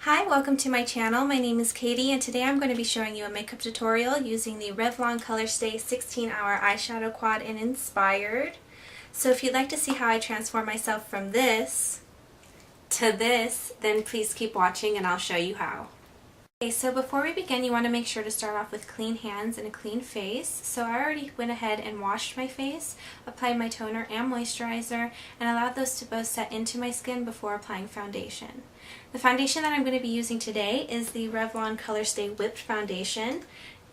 Hi, welcome to my channel. My name is Katie and today I'm going to be showing you a makeup tutorial using the Revlon Colorstay 16-Hour Eyeshadow Quad in Inspired. So if you'd like to see how I transform myself from this to this, then please keep watching and I'll show you how. Okay, so before we begin, you want to make sure to start off with clean hands and a clean face. So I already went ahead and washed my face, applied my toner and moisturizer, and allowed those to both set into my skin before applying foundation. The foundation that I'm going to be using today is the Revlon Colorstay Whipped Foundation,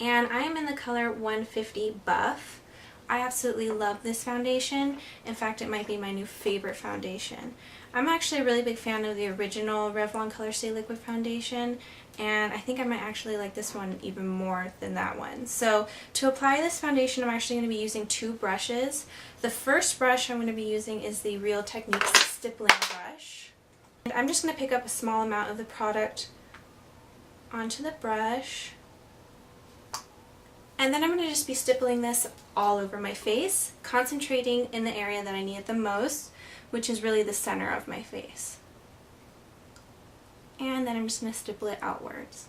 and I am in the color 150 Buff. I absolutely love this foundation. In fact, it might be my new favorite foundation. I'm actually a really big fan of the original Revlon Colorstay Liquid Foundation, and I think I might actually like this one even more than that one. So to apply this foundation, I'm actually going to be using two brushes. The first brush I'm going to be using is the Real Techniques Stippling Brush. And I'm just going to pick up a small amount of the product onto the brush. And then I'm going to just be stippling this all over my face, concentrating in the area that I need it the most, which is really the center of my face. And then I'm just going to stipple it outwards.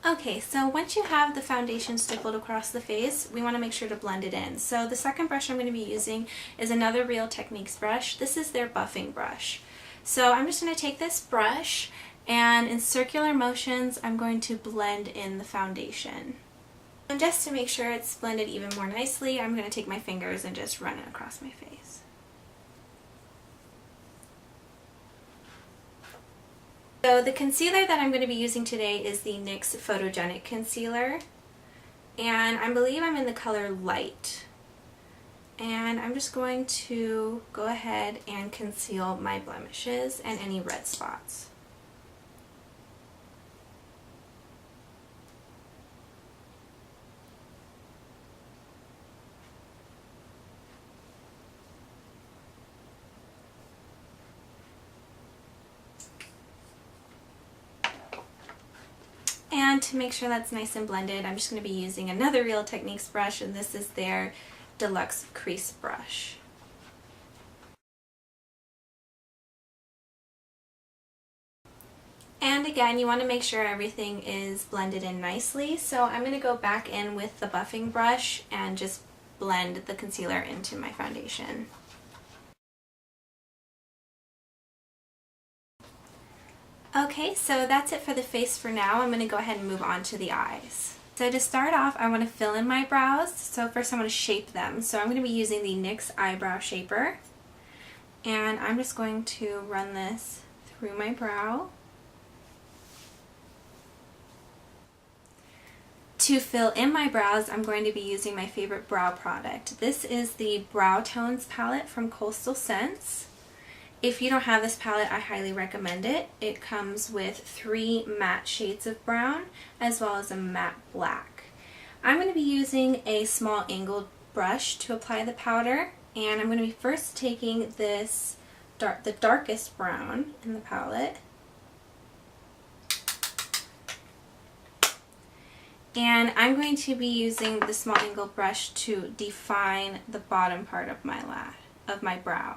Okay, so once you have the foundation stippled across the face, we want to make sure to blend it in. So the second brush I'm going to be using is another Real Techniques brush. This is their buffing brush. So I'm just going to take this brush and in circular motions I'm going to blend in the foundation. And just to make sure it's blended even more nicely, I'm going to take my fingers and just run it across my face. So the concealer that I'm going to be using today is the NYX Photogenic Concealer, and I believe I'm in the color Light. And I'm just going to go ahead and conceal my blemishes and any red spots. And to make sure that's nice and blended, I'm just going to be using another Real Techniques brush, and this is their Deluxe Crease Brush. And again, you want to make sure everything is blended in nicely, so I'm going to go back in with the buffing brush and just blend the concealer into my foundation. Okay, so that's it for the face for now. I'm going to go ahead and move on to the eyes. So to start off, I want to fill in my brows. So first I want to shape them. So I'm going to be using the NYX Eyebrow Shaper. And I'm just going to run this through my brow. To fill in my brows, I'm going to be using my favorite brow product. This is the Brow Tones palette from Coastal Scents. If you don't have this palette, I highly recommend it. It comes with 3 matte shades of brown as well as a matte black. I'm going to be using a small angled brush to apply the powder, and I'm going to be first taking this the darkest brown in the palette, and I'm going to be using the small angled brush to define the bottom part of my brow.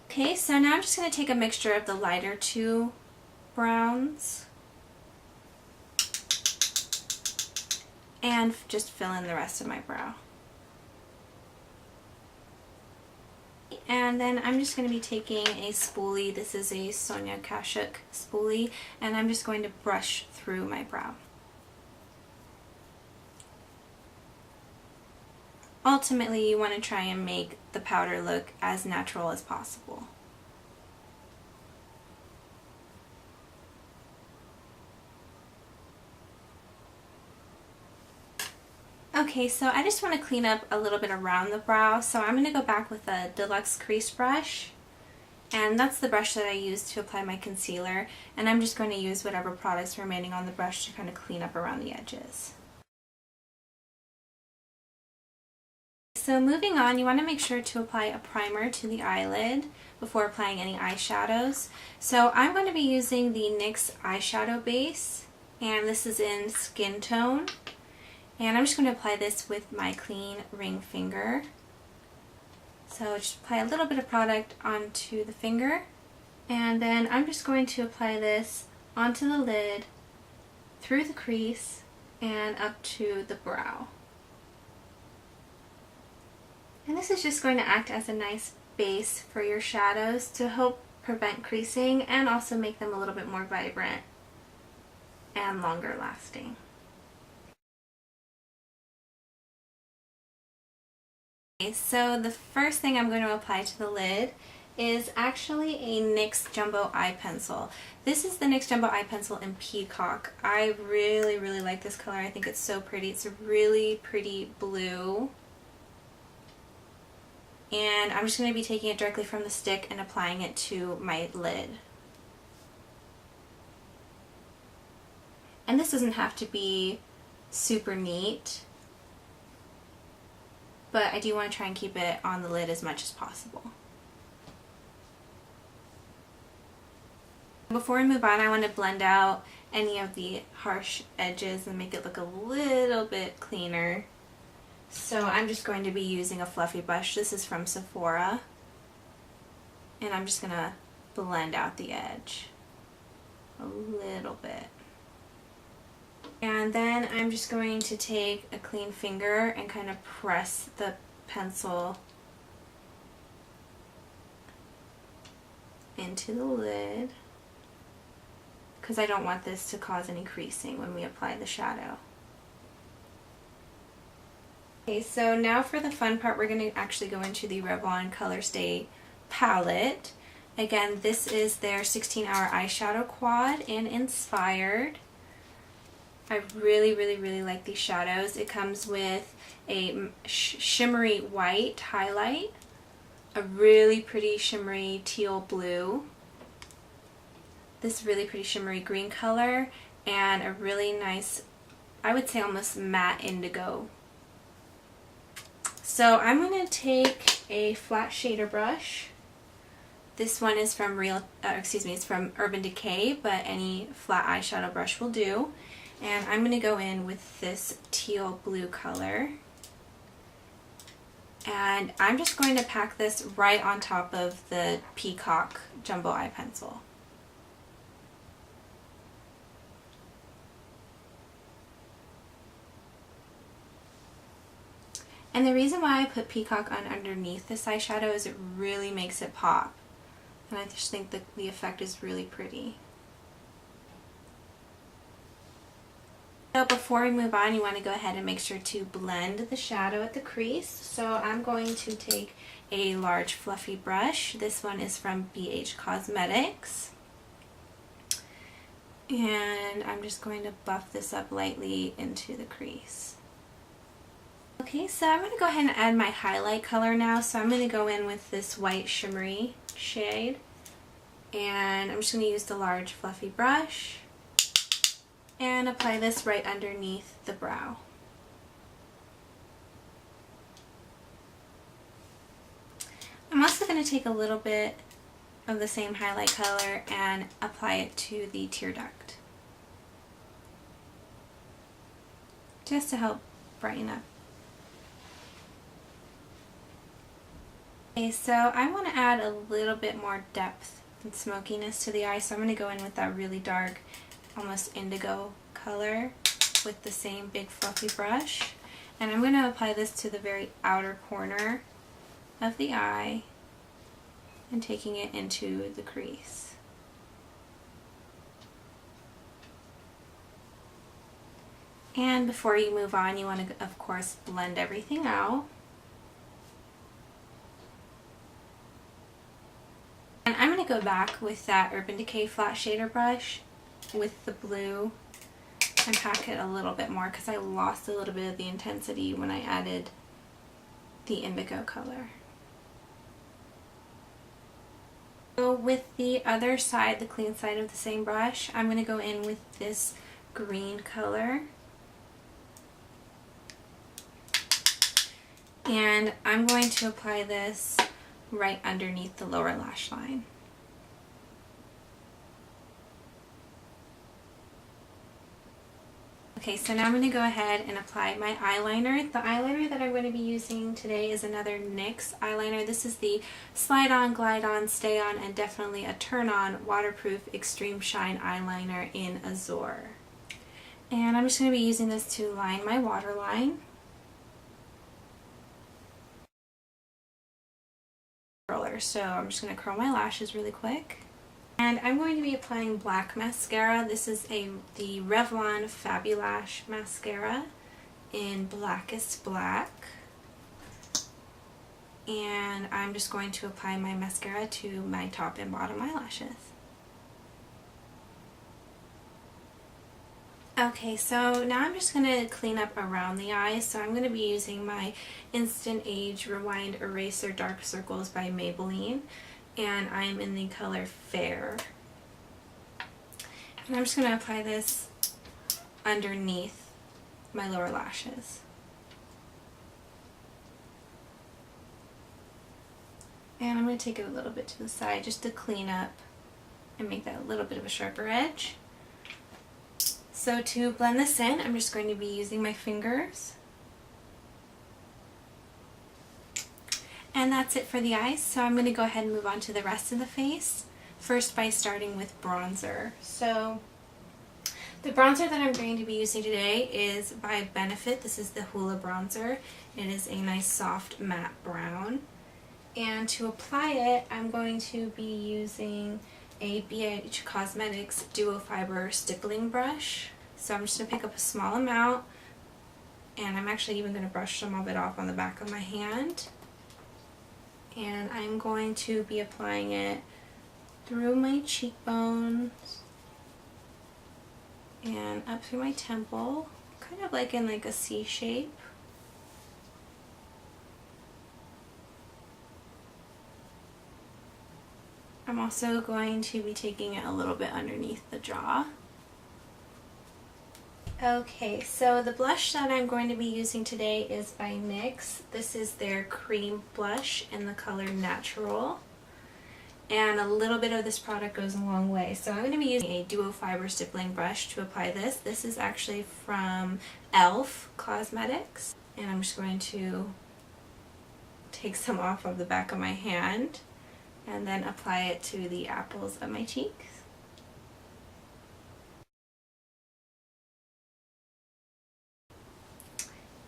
Okay, so now I'm just going to take a mixture of the lighter two browns and just fill in the rest of my brow. And then I'm just going to be taking a spoolie. This is a Sonia Kashuk spoolie, and I'm just going to brush through my brow. Ultimately, you want to try and make the powder look as natural as possible. Okay, so I just want to clean up a little bit around the brow, so I'm going to go back with a Deluxe Crease Brush, and that's the brush that I use to apply my concealer, and I'm just going to use whatever products remaining on the brush to kind of clean up around the edges. So moving on, you want to make sure to apply a primer to the eyelid before applying any eyeshadows. So I'm going to be using the NYX eyeshadow base, and this is in Skin Tone. And I'm just going to apply this with my clean ring finger. So just apply a little bit of product onto the finger And then I'm just going to apply this onto the lid, through the crease, and up to the brow. And this is just going to act as a nice base for your shadows to help prevent creasing and also make them a little bit more vibrant and longer lasting. Okay, so the first thing I'm going to apply to the lid is actually a NYX Jumbo Eye Pencil. This is the NYX Jumbo Eye Pencil in Peacock. I really like this color. I think it's so pretty. It's a really pretty blue. And I'm just going to be taking it directly from the stick and applying it to my lid. And this doesn't have to be super neat, but I do want to try and keep it on the lid as much as possible. Before we move on, I want to blend out any of the harsh edges and make it look a little bit cleaner. So I'm just going to be using a fluffy brush. This is from Sephora. And I'm just going to blend out the edge a little bit. And then I'm just going to take a clean finger and kind of press the pencil into the lid, because I don't want this to cause any creasing when we apply the shadow. Okay, so now for the fun part, we're going to actually go into the Revlon Colorstay palette. Again, this is their 16-hour eyeshadow quad in Inspired. I really like these shadows. It comes with a shimmery white highlight, a really pretty shimmery teal blue, this really pretty shimmery green color, and a really nice, I would say almost matte indigo. So I'm going to take a flat shader brush. This one is from it's from Urban Decay, but any flat eyeshadow brush will do. And I'm going to go in with this teal blue color. And I'm just going to pack this right on top of the Peacock Jumbo Eye Pencil. And the reason why I put Peacock on underneath this eyeshadow is it really makes it pop. And I just think that the effect is really pretty. So before we move on, you want to go ahead and make sure to blend the shadow at the crease. So I'm going to take a large fluffy brush. This one is from BH Cosmetics. And I'm just going to buff this up lightly into the crease. Okay, so I'm going to go ahead and add my highlight color now. So I'm going to go in with this white shimmery shade. And I'm just going to use the large fluffy brush and apply this right underneath the brow. I'm also going to take a little bit of the same highlight color and apply it to the tear duct, just to help brighten up. Okay, so I want to add a little bit more depth and smokiness to the eye, so I'm going to go in with that really dark, almost indigo color with the same big fluffy brush. And I'm going to apply this to the very outer corner of the eye and taking it into the crease. And before you move on, you want to, of course, blend everything out. And I'm going to go back with that Urban Decay flat shader brush with the blue and pack it a little bit more because I lost a little bit of the intensity when I added the indigo color. So with the other side, the clean side of the same brush, I'm going to go in with this green color. And I'm going to apply this right underneath the lower lash line. Okay, so now I'm going to go ahead and apply my eyeliner. The eyeliner that I'm going to be using today is another NYX eyeliner. This is the Slide On, Glide On, Stay On, and definitely a Turn On Waterproof Extreme Shine eyeliner in Azure. And I'm just going to be using this to line my waterline. So I'm just going to curl my lashes really quick. And I'm going to be applying black mascara. This is the Revlon Fabulash mascara in Blackest Black. And I'm just going to apply my mascara to my top and bottom eyelashes. Okay, so now I'm just going to clean up around the eyes. So I'm going to be using my Instant Age Rewind Eraser Dark Circles by Maybelline. And I'm in the color Fair. And I'm just going to apply this underneath my lower lashes. And I'm going to take it a little bit to the side just to clean up and make that a little bit of a sharper edge. So to blend this in, I'm just going to be using my fingers. And that's it for the eyes, so I'm going to go ahead and move on to the rest of the face. First by starting with bronzer. So the bronzer that I'm going to be using today is by Benefit. This is the Hoola bronzer. It is a nice soft matte brown. And to apply it, I'm going to be using a BH Cosmetics Duo Fiber Stippling brush. So I'm just going to pick up a small amount, and I'm actually even going to brush some of it off on the back of my hand. And I'm going to be applying it through my cheekbones and up through my temple, kind of like in like a C shape. I'm also going to be taking it a little bit underneath the jaw. Okay, so the blush that I'm going to be using today is by NYX. This is their cream blush in the color Natural. And a little bit of this product goes a long way. So I'm going to be using a Duo Fiber Stippling brush to apply this. This is actually from e.l.f. Cosmetics. And I'm just going to take some off of the back of my hand and then apply it to the apples of my cheeks.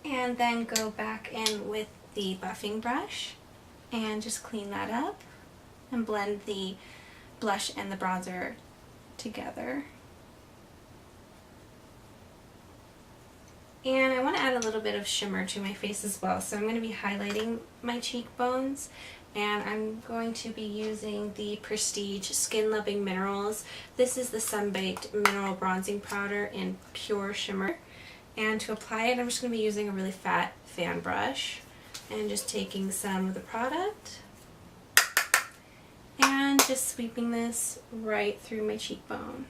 And then go back in with the buffing brush and just clean that up and blend the blush and the bronzer together. And I want to add a little bit of shimmer to my face as well, so I'm going to be highlighting my cheekbones, and I'm going to be using the Prestige Skin Loving Minerals. This is the Sun Baked Mineral Bronzing Powder in Pure Shimmer. And to apply it, I'm just going to be using a really fat fan brush and just taking some of the product and just sweeping this right through my cheekbone.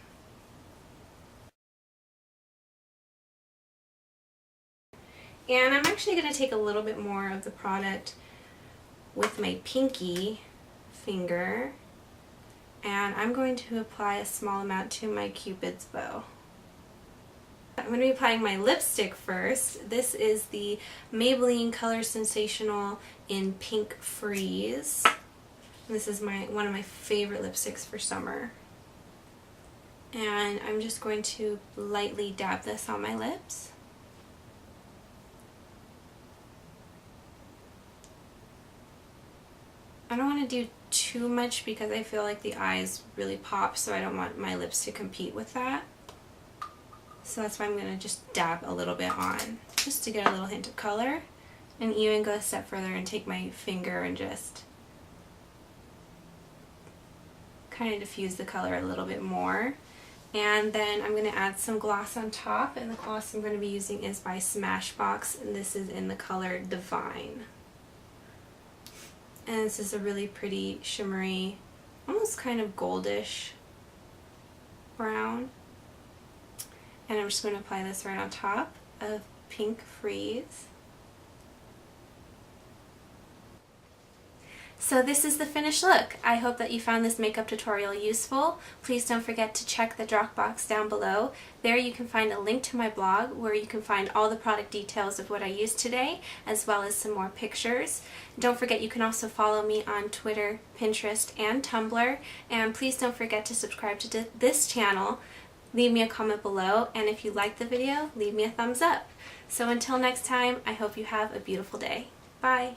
And I'm actually going to take a little bit more of the product with my pinky finger, and I'm going to apply a small amount to my Cupid's bow. I'm going to be applying my lipstick first. This is the Maybelline Color Sensational in Pink Freeze. This is one of my favorite lipsticks for summer. And I'm just going to lightly dab this on my lips. I don't want to do too much because I feel like the eyes really pop, so I don't want my lips to compete with that. So that's why I'm going to just dab a little bit on, just to get a little hint of color, and even go a step further and take my finger and just kind of diffuse the color a little bit more. And then I'm going to add some gloss on top, and the gloss I'm going to be using is by Smashbox, and this is in the color Divine. And this is a really pretty shimmery, almost kind of goldish brown. And I'm just going to apply this right on top of Pink Freeze. So this is the finished look. I hope that you found this makeup tutorial useful. Please don't forget to check the drop box down below. There you can find a link to my blog where you can find all the product details of what I used today, as well as some more pictures. Don't forget you can also follow me on Twitter, Pinterest, and Tumblr. And please don't forget to subscribe to this channel. Leave me a comment below, and if you liked the video, leave me a thumbs up. So until next time, I hope you have a beautiful day. Bye!